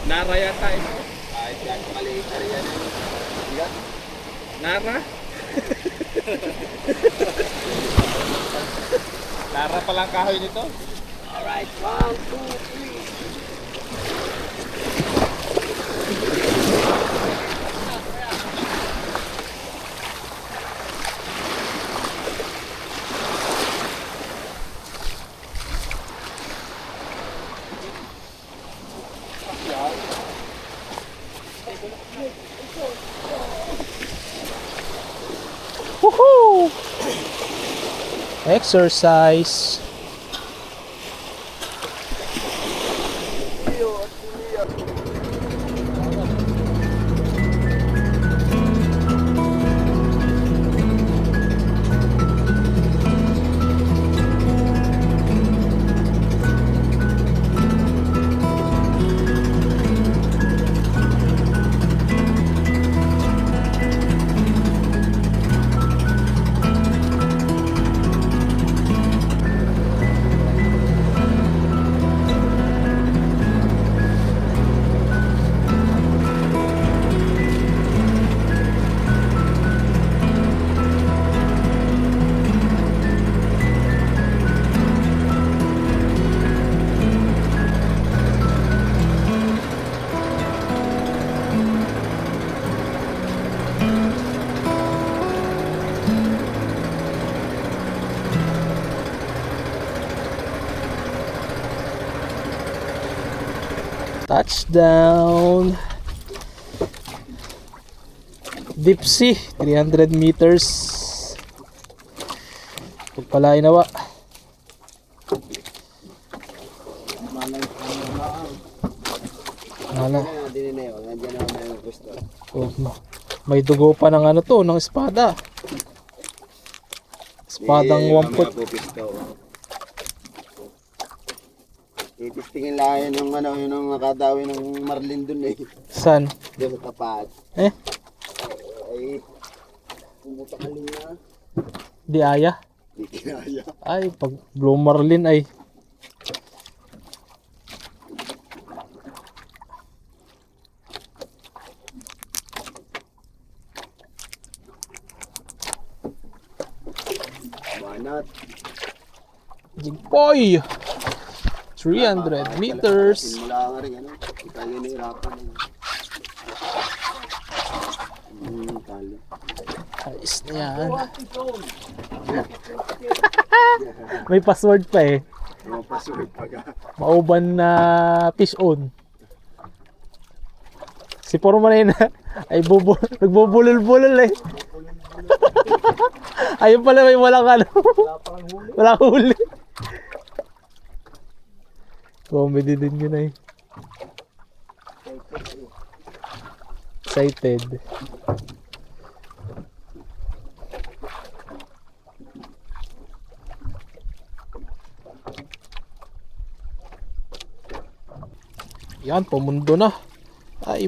Nara yata ito. Kahit yan, maliit na rin yan. Yan. Nara? Nara palang kahoy nito. Alright, 1, 2, 3. Woohoo! Exercise. Touchdown. Deep sea, 300 meters. Pagpalain nawa. Nala. Oh, may dugo pa ng ano to, ng espada. Espadang wamput. Titistingin lang yun yung ano, yun ang nakadawi ng marlin dun eh. San? Diyan sa tapat. Eh? Ay, pumutakalin na. Di aya? Di kinaya. Ay, pag Blue Marlin ay. Why not? Jigpoy! 300 meters. Simula nga rin ano, ikali na irapan. Kali. Ayos na yan. May password pa eh. Mga password pag Mauban na fish on. Si Porma na yun ay nagbubulol-bulol eh. Ayun pala may walang ano. Walang huli. Comedy din yun eh. Excited. Yan, pumundo na. Ay,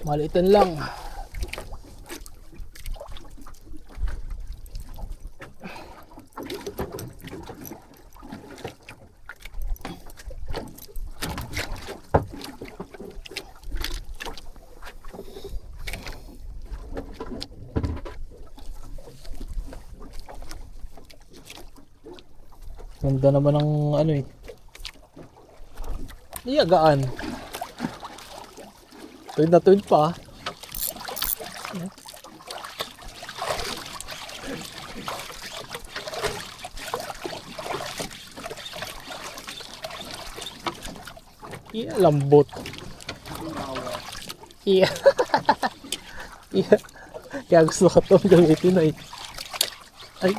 Maliitan lang. Ganda naman ng ano eh. Iyagaan. Tuwid na tuwid pa. Iya, lambot. Iya. Iya. Kaya gusto ko itong gamitin ay. Ay.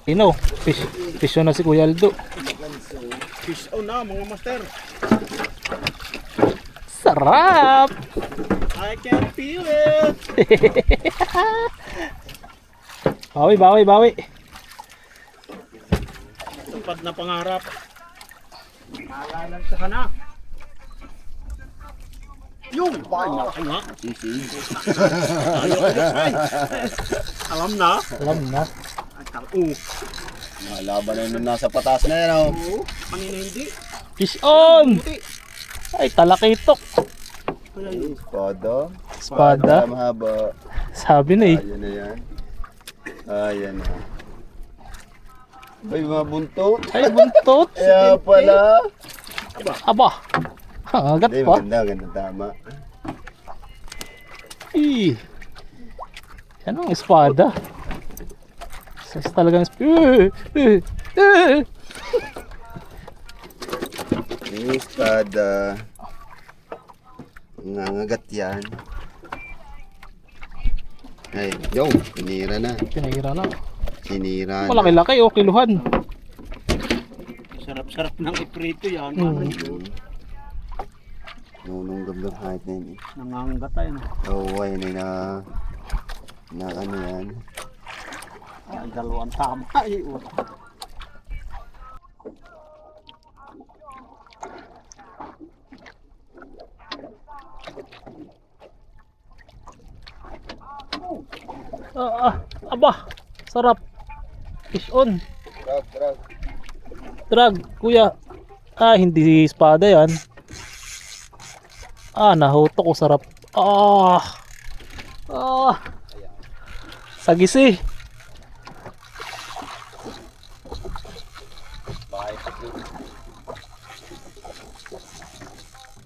Ino, fish on na si Kuya Aldo. Fish on na mga master. Sarap! I can feel it. Bawi, bawi, bawi. Tupad na pangarap. Malalan sa kana. Yung banyak nga. Alam na. Alam na. Laban na yun nasa patas na yan. Oh. Kanina hindi. Fish on! Ay, talakitok. Espada. Espada. Mahaba. Sabi na eh. Ayan na yan. Ayan na. Ay, mga buntot. Ay, buntot. Kaya pala. Aba. Hangagat Hindi, pa. maganda. Ganda tama. Ih. Yan ang espada. Sas talagang Yung espada. Nangagat yan. Ay, yo, sinira na. Pinahira na. Sinira na. Malaki-laki o kiluhan. Sarap-sarap ng iprito yan. Nunong gablang height na yun. Nangangatay na. Oo, ayun ay na ano yan. Ay, dalawang tama. Ay, Aba. Sarap. Fish on. Drag. Drag, kuya. Ah, hindi espada yan. Ah, nahuto ko. Sarap. Ah. Ah. Sagisi.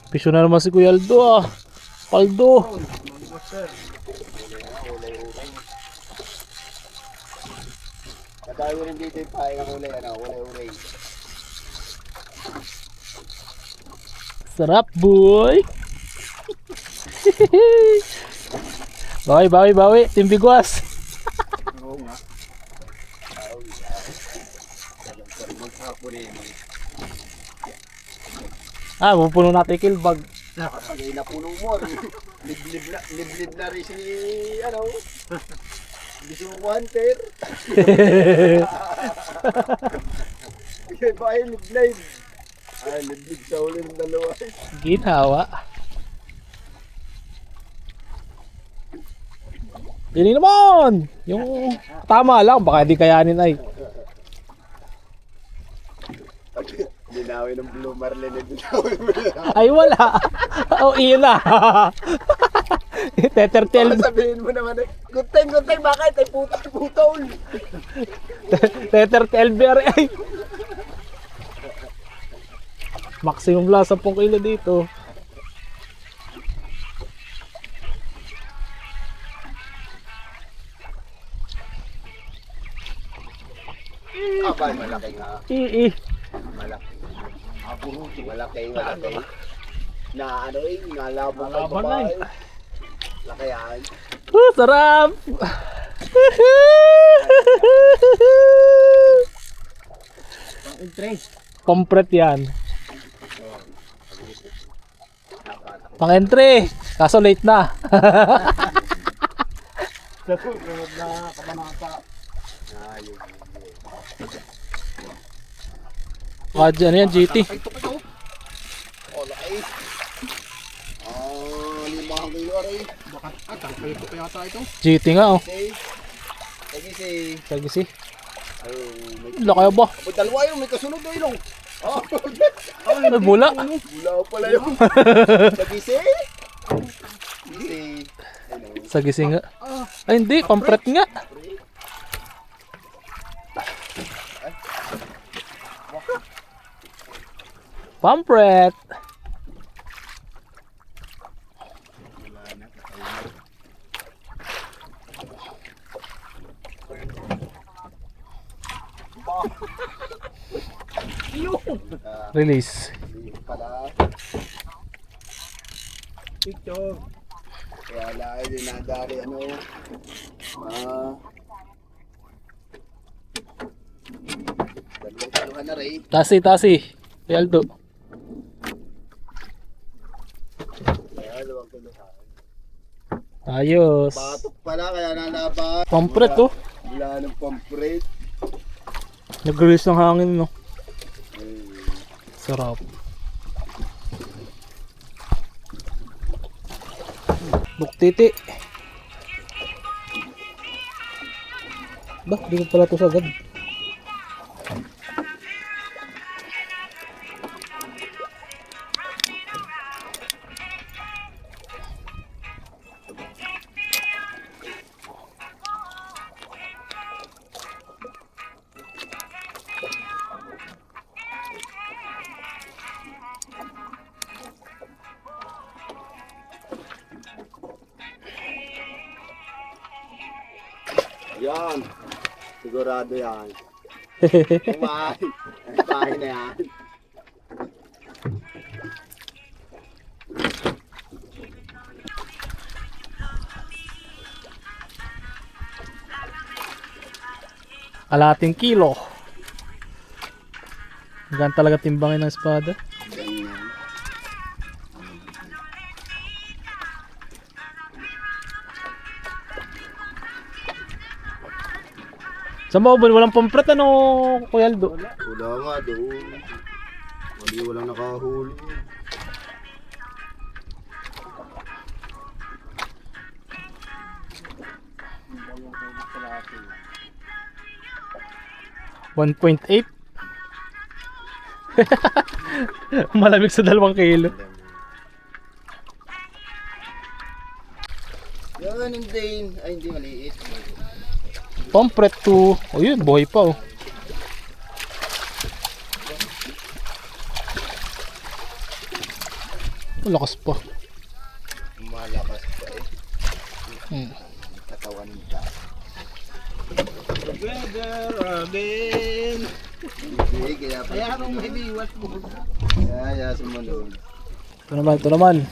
Pisyo na naman si Kuya Aldo ah. Paldo. Kadawi rin dito yung pahay ng ulay. Ulay. Sarap boy. Bawi. Timbigwas. Oo nga. Ah, pupuno natin kilbag. Sagay na puno mo. Liblib na rin si ano. Biso hunter. Kaya ba ay liblib? Ay, liblib sa ulit ng dalawa. Ginawa. Dili naman. Yung tama lang, baka di kayanin ay. Dinawi ng Blue Marlin na dinawi mo na. Ay wala. Oh, iyon na. Tetertel. Sabihin mo naman eh, good time, bakit? Ay putol. Tetertel bear ay. Maximum lang 10 kilo dito. Abay, malaki nga. Malaki. Malaki. Na ano eh, nalabang kay Nalaban babae. Laki yan. Sarap! Interest. Kompret yan. Pang entry. Kaso late na. Sa susunod na kabanata. Ayun. Ano yan, GT? Oh, laki. 5 kilo rin. Baka tangkay ko pa yata ito. GT nga oh. Okay. Lagi si... Sagisi. May... Laki ba? Abot dalawa yun, may kasunod na ilong. Oh, Ay, bula. bula pala yun. Lagi si... Sagisi nga. Ay hindi, kompret nga. Pampret. Release. Pala. Picture. Kaya lahat din nadari ano. Dalawang na rin. Tasi. Aldo. Kaya dalawang kiluhan. Ayos. Batok pala kaya nalaban. Pampret oh. Wala ng pampret. Nag-release ng hangin no. Sarap. Buktiti. Ba, di ko pala ito sagad. Yan. Sigurado yan. Kumain. Kumain na yan. Kalahating kilo. Hanggang talaga timbangin ng espada. Ganyan. Saan ba ba? Walang pampret ano, Kuya Aldo? Wala nga doon. Walang nakahuli. $1.8. Malamig sa 2 kilo. Yan, hindi. Ay, hindi maliit. Pampret 2. Oh yun, buhay pa oh. Lakas pa. Malakas pa eh. Katawan nita. Together again. Hindi, kaya pa. Kaya anong may biwas mo? Kaya sumunod. Ito naman.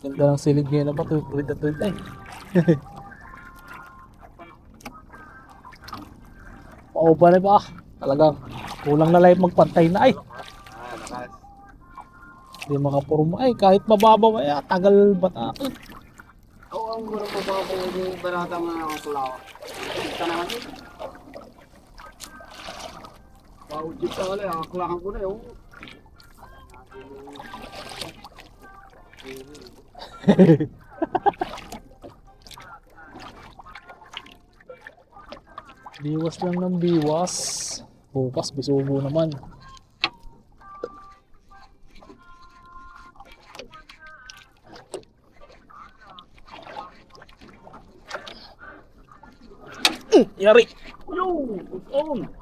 Ganda ng silid ngayon na ba? Tuwid na tuwid ay. Paupa na ba? Talagang kulang na lang magpantay na ay. Lakas. Hindi makapurma ay kahit mababaw ay tagal bata. Oo, ang murang mababaw yung barata nga ng kulawa. Ito naman yun. Paujit ka wala, akulakan ko na yun. Biwas lang ng biwas. Bukas bisugo naman. Yari.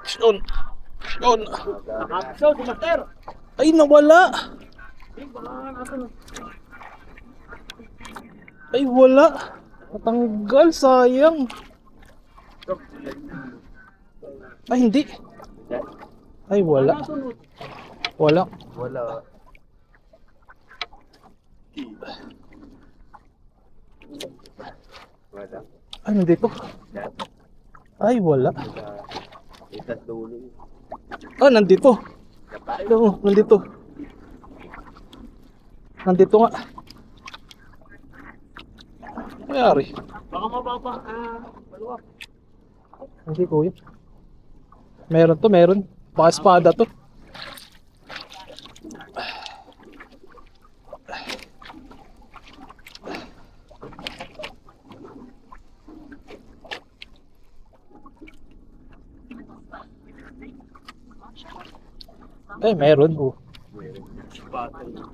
Shon. Nakapsaw si Master. Ay nawala. Ay, wala. Natanggal, sayang. Ay, hindi. Ay, wala. Wala. Wala. Wala. Ay, nandito. Ay, wala. Itat dulo. Ah, nandito. Oo, nandito. Nandito nga. Mayari. Baka mababa. Maluwak. Hindi ko yun. Meron to, meron. Baka espada to. Eh, meron. Oh.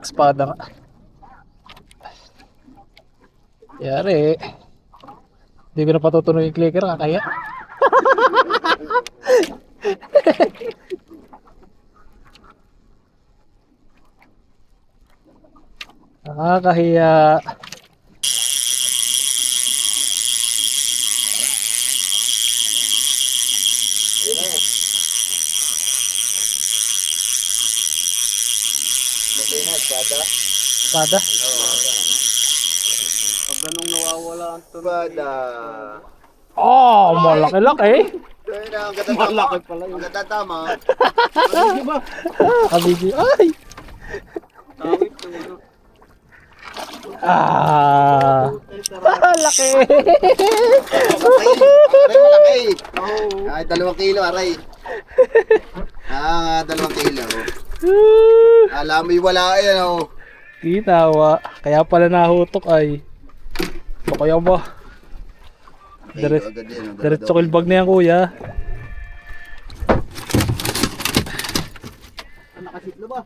Espada nga. Yari. Hindi ko na patutuloy yung clicker, kaya. Nakakahiya. Espada? Pag ganun nawawala ang tunog. Bada. Oh, malaki-laki. Kaya na, ang ganda tama. Ang ganda tama. Ano ba? Kabigi. Ay! Tawid tunog. Ah! Laki! Aray, malaki. Ay, 2 kilo, aray. 2 kilo. Alam mo, wala yan, oh. Kitawa. Kaya pala nahutok ay. Kaya ba? Diretso kilbag na yan, kuya. Nakasitlo ba?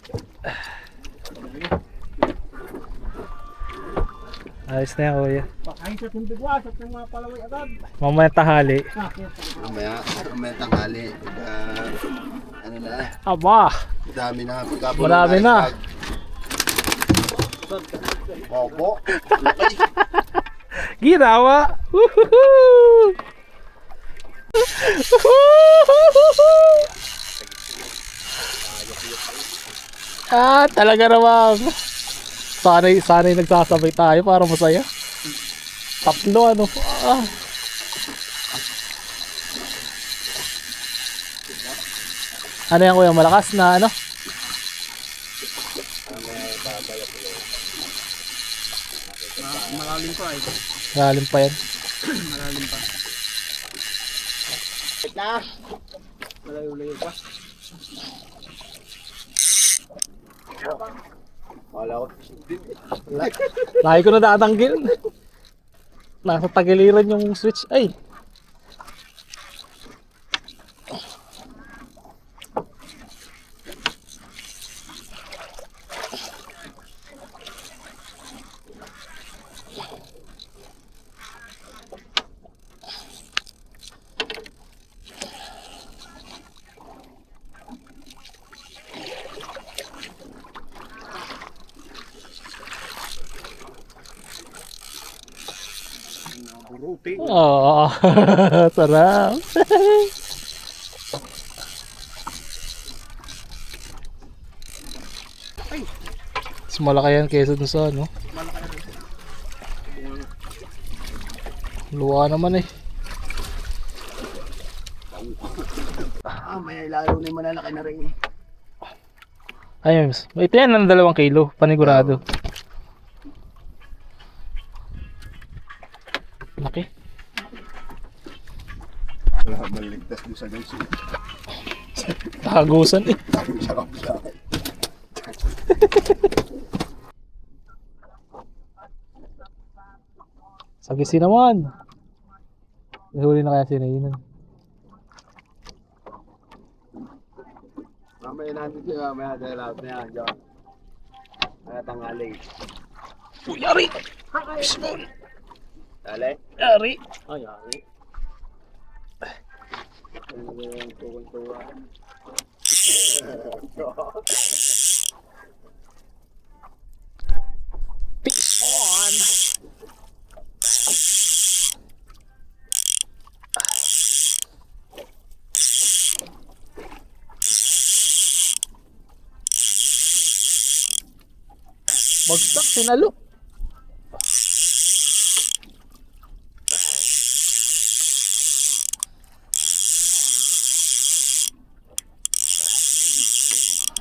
Ayos na yan, kuya. Pakain sa timbigwas at ng mga palaway agad. Mamaya tahali. Mamaya tanghali. Ano na, Aba! dami na. Marami na. Opo. Laki. Ginawa! Woohoo! Ah, talaga namang. Sana'y nagsasabay tayo para masaya. Tatlo, ano. Ah. Ano yan, kuya? Malakas na, ano? Malalim pa eh. Malalim pa yan. Malalim pa. Malayo-layo pa. Wala ko. Lagi ko na tatanggil. Nasa tagiliran yung switch. Ay! Buruti. Oh, sarap. Mas malaki yan kaysa dun sa ano. Luwa naman eh. May lalo na yung malalaki na rin. Ayun, ito yan ng 2 kilo, panigurado. Laki. Wala maligtas doon sa guys. Nakagusan eh. Dami siya kapila. Sagisi naman. Nahuli na kaya sinainan. Mamaya nandito siya, mamaya dahil lahat na yan. Diyan. Mamaya tanghali. Uy, yari! Bismol! Dali. Yari! Ay, ay. Ano yung tuwan-tuwa? Fish on! Pagsak, sinalo.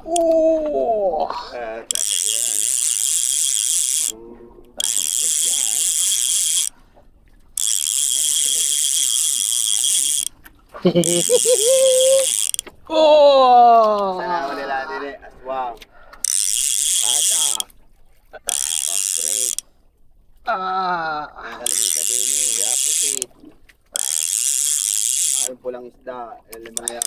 Oh! Oh! Sana nila din eh. Aswang. Pada. Pampret. Ah! Ang kalimitan din eh. Yeah, pusit. Ayun pulang isda. Alam mo yan.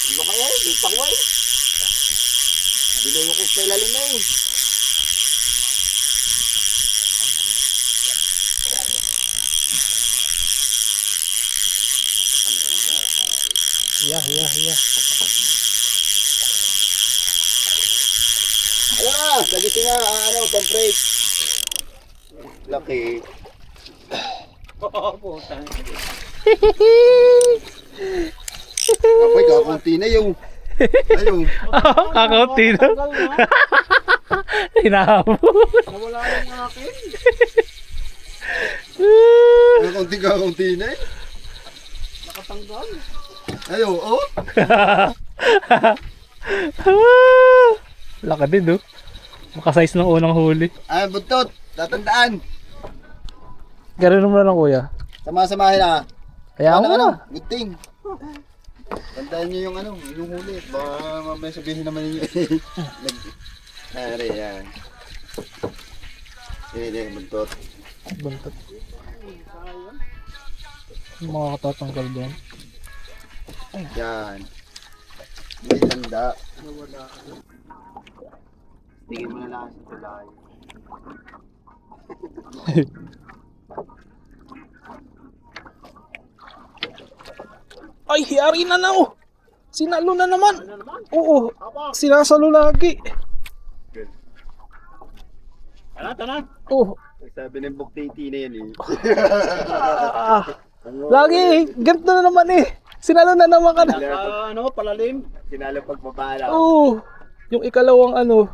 Ano kayo? Lipak mo eh. Binayo ko sa ilalim na eh. Yeah. Ano na? Sagitin nga ano, pampret. Laki. Oo, putang. Apoy, kakunti na yung... Ayun. Kakaunti na. Tanggal na. Hinahabol. Nawala yung akin. Kakunti na eh. Nakatanggal. Ayun, oh. Laka din, oh. Makasize ng unang huli. Ay, buntot. Tatandaan. Gano'n naman lang, kuya. Sama-samahin ah. Kaya mo na. Good thing. Tandaan niyo yung ano, yung huli. Baka mamaya sabihin naman niyo. Ari, yan. Hindi, buntot. Buntot. Yung mga katatanggal doon. Yan. Hindi tanda. Tingin mo na lang sa tulay. Ay, hiyari na na, oh. Sinalo na naman. Oo, sinasalo lagi. Tara. Oh. Sabi ng buktiti na yan eh. Lagi, ganito na naman eh. Sinalo na naman ka na. Ano, palalim. Sinalo pagbabala. Oo, yung ikalawang ano.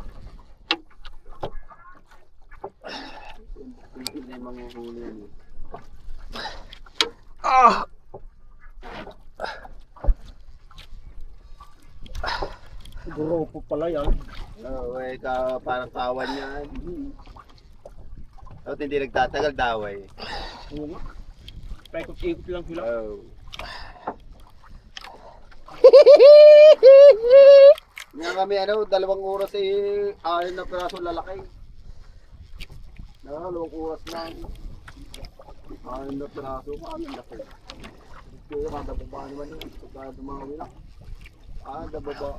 Hindi na yung mga huli yan eh. Ah! Siguro po pala yan. Oo, eh, parang kawan yan. At hindi nagtatagal daway. Paikot-ikot lang sila. Oh. Nga kami ano, 2 oras eh, 6 na piraso lalaki. No, 2 oras lang. 6 na piraso, paano laki? Kaya kada baba naman yun, kada dumawi lang. Kada baba.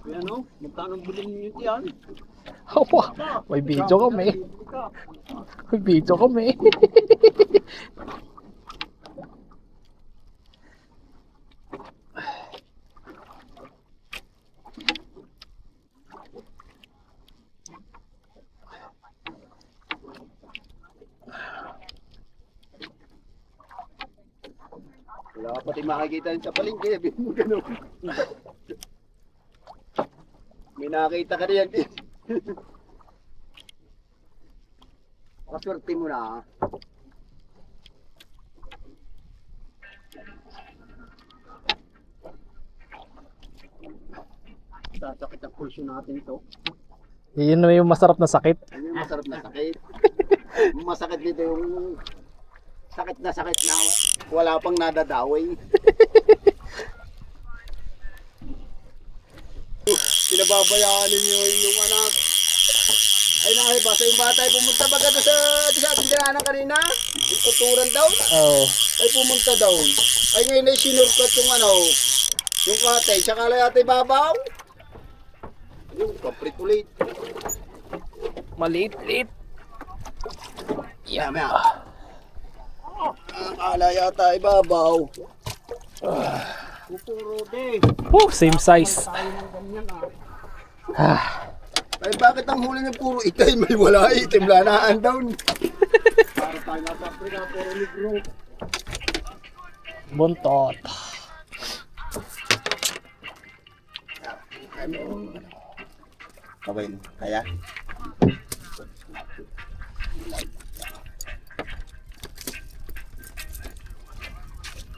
Kaya ano, magkano bilhin niyo yan? Opo, may video kami. May video kami. Wala ka pati makikita yun sa palengke, sabi mo gano'n. May nakita ka riyan din. Kaswerte mo na. Sasakit ang pulso natin ito. Yun na yung masarap na sakit. Ano yung masarap na sakit? Masakit dito yung sakit na wala pang nadadaway. Pinababayaan niyo yung anak. Ay nakibasa yung bata ay pumunta baga doon sa ating dinanan kanina. Yung tuturan daw. Oo. Ay pumunta daw. Ay ngayon ay sinurkat yung ano. Yung katay. Tsaka lang yata ibabaw. Yung kaprit ulit. Maliit-liit. Yama. Akala yata ibabaw. Pupuro de. Oh, same size. Tayo ng ganyan ah. Ay bakit ang huli niya puro itim? May wala itim, lanaan down. Para tayo nasa Africa, puro negro. Buntot. Okay, kaya?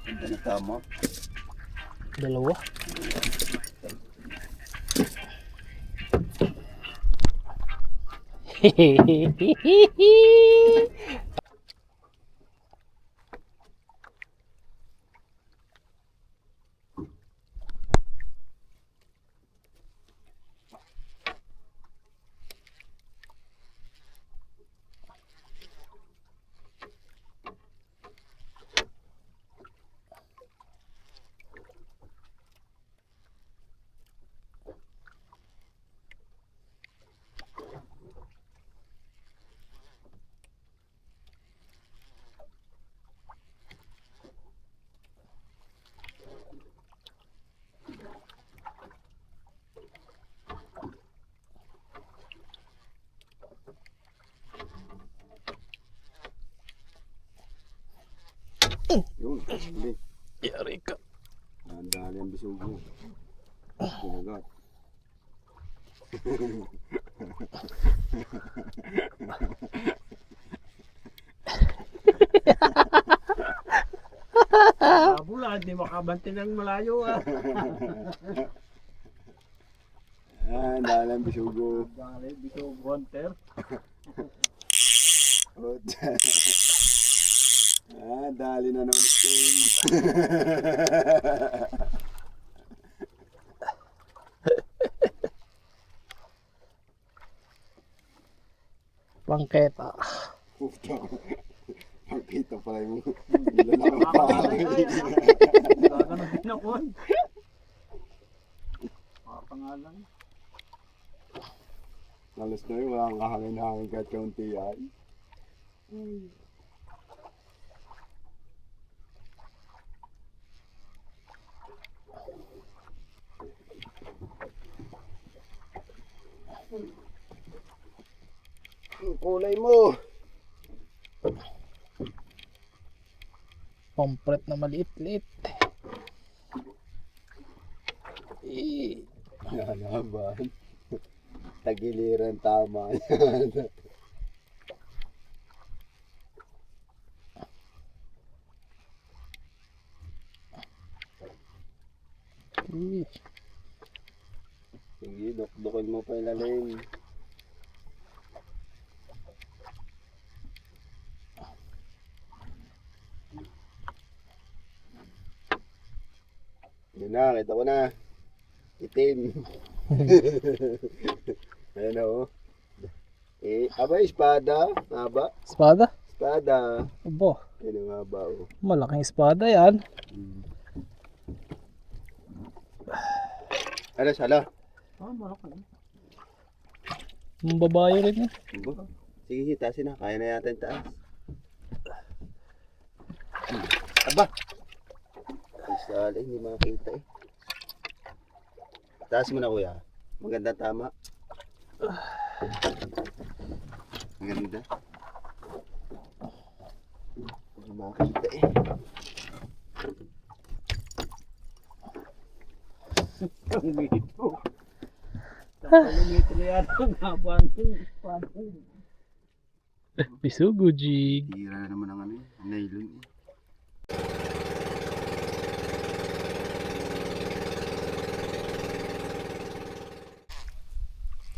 Ganda na tama. Dalawa. Yun, hindi. Yari ka. Ang dali ang bisugo. Kinagat. Bula, hindi makabanti ng malayo ah. Ang dali ang bisugo. Dali, dito hunter. Dali na naman ito. Bangketa. Puta. Nakita pala yung ilan ako pa. Gaganong din ako. Pangalan. Alas na yun, walang kahangin-hangin kahit kaunti yan. Ang kulay mo. Pompret na maliit-liit. Nanaban. Tagiliran tama yan. Sige, dukdukin mo pa ilalim. Yun na, kita ko na. Itim. Ayan o. Aba, espada. Haba. Espada? Espada. Abo, Yan ang haba o. malaking espada yan. Ano, sala? Malaki. Ang babae rin eh. Aba. Sige, taasin na. Kaya na yata yung taas. Aba. Ay, sala. Hindi makakita eh. Taas mo na kuya. Maganda tama. Maganda. Hindi makakita eh. Ang mito. Kilometro yata ang haba ng espada. Bisugo jig. Tira na naman ang ano eh. Nylon eh.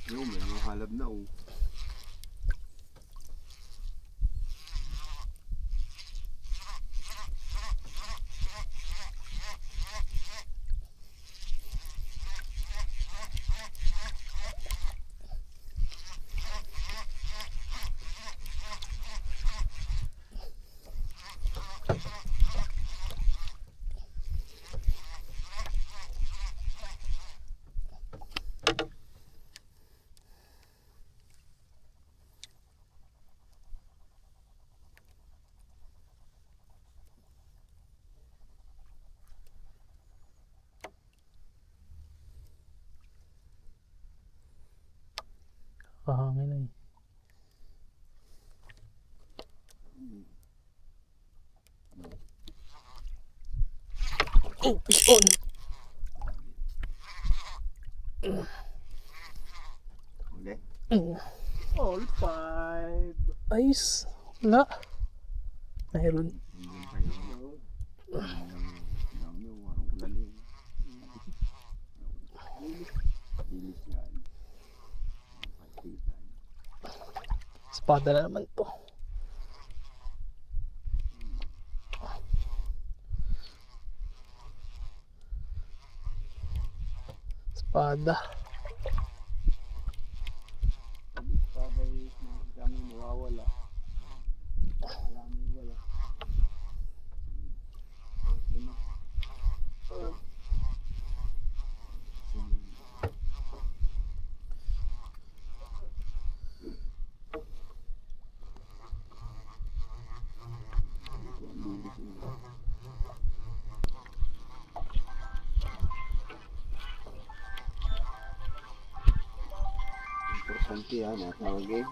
Yo, may mga halab na oh. Oh, piston. Uli. All five. Ayos. Wala. Mayroon. Espada na naman to. Espada. Sabay kami mawawala. Wala. Importante yan, natawagin.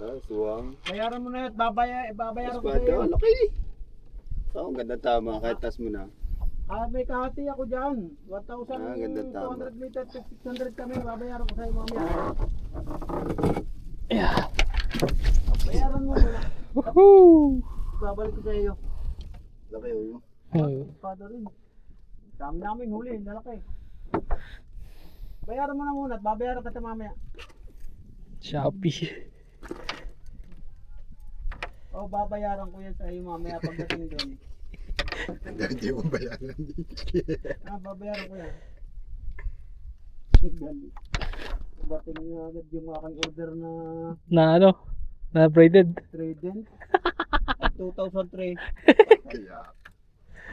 Oh, Suwang. bayaran mo na yun. Babayaran ko Espada, sa'yo. laki. Oh, ganda tama, kahit tas mo na. May kahati ako dyan. ganda tama. 1,200 meters, 600 kami. Babayaran ko sa'yo mamaya. Yeah. Bayaran mo. Wala. Woohoo! Babalik ko sa'yo. Laki oh. Espada rin. Dami namin huli. Lalaki. Bayaran mo na muna at babayaran ka sa mamaya. Shopee. Babayaran ko yan sa iyo mamaya pagdating doon. Hindi mo bayaran din. Babayaran ko yan. Bating na agad yung aking order na Na ano? Na braided. Trident. 2003. Kaya,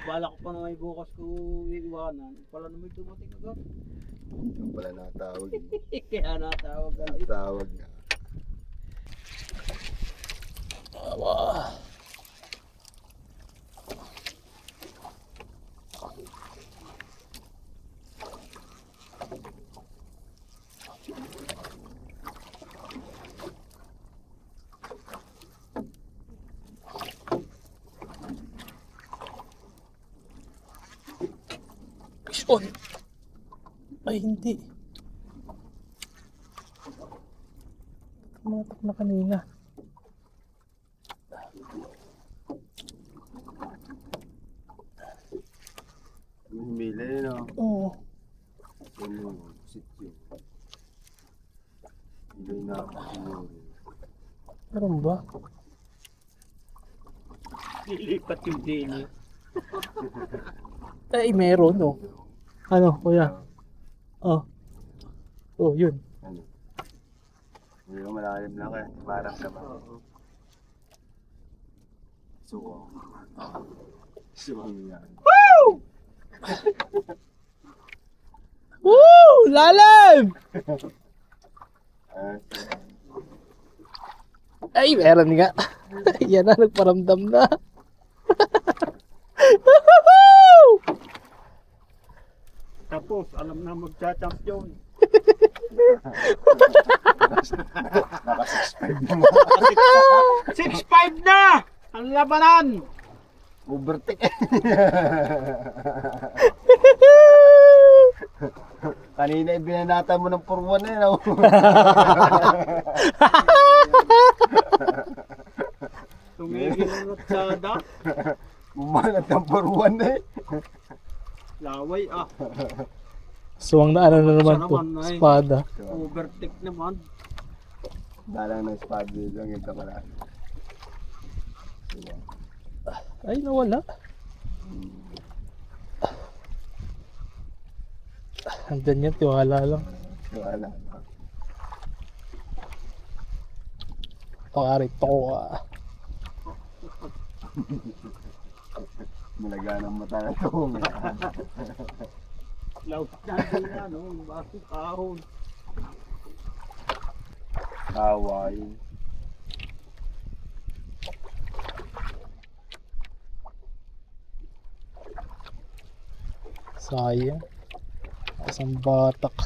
Bala ko pa na may bukas ko iiwanan. Pala na may dumating agad. yung pala natawag. Kaya natawag agad. Natawag na. Piston. Ay, hindi. Tumatak na kanina. Humili, no? Oo. Ano, sityo. Hindi na ako siguro. Meron ba? Lilipat yung daily. Ay, meron, oh. Ano, kuya? Oh. Oh, yun. Ano? Hindi ko malalim lang eh. Parang ka ba? Suwang. Suwang yan. Woo! Lalim! Ay, meron nga. Yan na, nagparamdam na. Tapos, alam na magcha-champion. Naka 6'5 naman. 6-5 na! Ang labanan! Overtake. Kanina ibinanata mo ng purwan na yun. Oh. Tumigil ang natsada. Umanat ng purwan na eh. Laway Suwang na ano na naman to. Sa naman, ay. Espada. Overtake naman. Dalang ng spad lang yung kamaraan. Ay, nawala. Andyan yan, tiwala lang. Wala. Pangari to ah. Malaga ng mata na ito. Laut na din ano, baso kahon. Away. Sayang. Isang batak.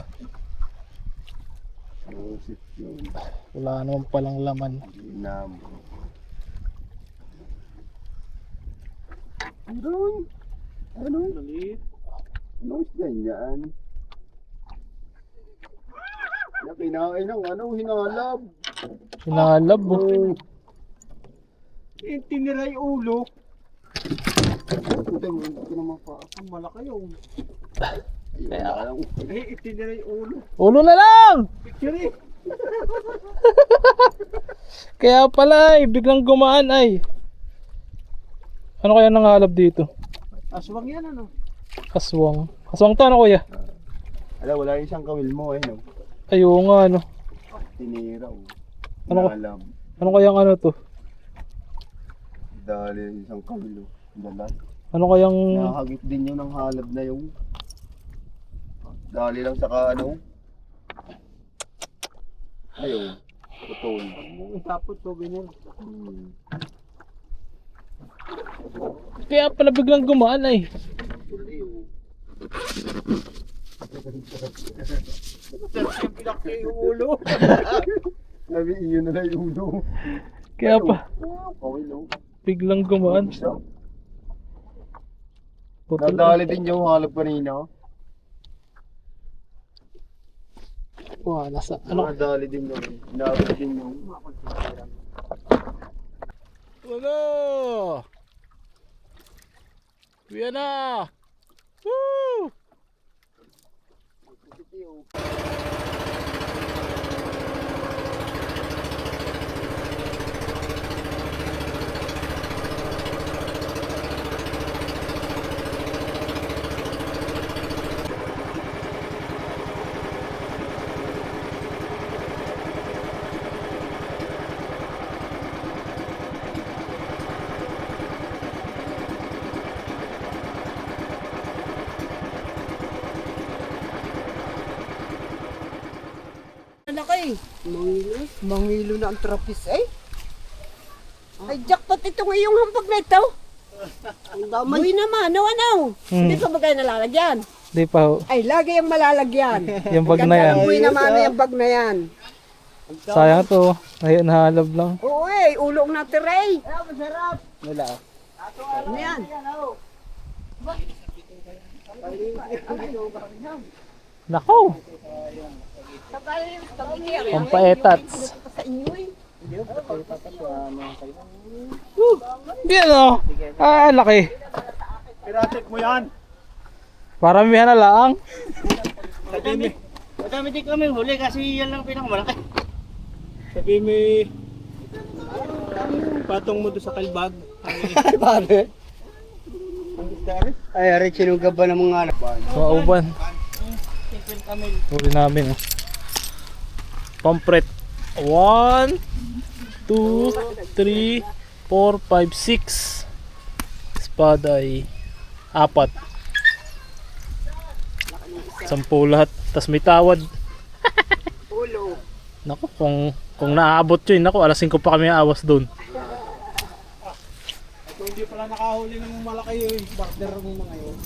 Pusit yun. Wala naman palang laman. Inam. Ano? Ano? Maliit. Anong isda yan? Nakinain ng ano, hinalab. Hinalab oh. Eh, tinira yung ulo. Puta mo, hindi ko naman pa. Ang malaki yun. Kaya Eh, tinira yung ulo. Ulo na lang! Picture eh. Kaya pala ay biglang gumaan ay. Ano kaya nangalab dito? Aswang yan ano? Aswang. Aswang to ano kuya? ala, wala yung isang kawil mo eh, no? Ay oo nga ano. Tinira, oh. Ano ko- Hinalab. Ano kayang ano to? Dali yung isang kawil, oh. Dalag. Ano kayang... Nakakagit din yun ng halab na yung dali lang sa ano. Ayun. Putol. Kung itapot to, ganyan. Kaya pala biglang gumaan ay. Tuloy, oh. Yung pinakti yung ulo. Sabi, iyon na lang yung ulo. Kaya pa Kawil, oh. biglang gumaan. Putol. Nadali din yung halab kanina. Wah, nasa ano? Nadali din yung inabot din yung Ano? Kuya na! Woo! Laki. Mangilo na ang trapis eh. Ay, jackpot ito ngayong hampag na ito. Ang damay. Buhay naman, ano? Hindi pa ba kayo nalalagyan? Di pa ho. Ay, lagi yung malalagyan. Yung bag na yan. Buhay naman yung bag na yan. Sayang to. Ay, nahalab lang. Oo eh, ulong na tiray. Wala. Ano yan? Nako! Pampaetats. Sa inyo eh. Hindi ano. Ah, laki. Piratik mo yan. Paramihan na lang. Madami din kami huli kasi yan lang pinakamalaki. Sabihin mo patong mo doon sa kalbag. Bakit? Ay, aray, sinugab ba ng mga anak? Mga uban. Huli namin. Oh. Pampret. 1, 2, 3, 4, 5, 6. Espada ay 4. 10 lahat. Tas may tawad. Ulo. Naku, kung naaabot yun, naku, alas 5 pa kami aawas doon. Kung hindi pala nakahuli ng malaki yung partner mo mga yun.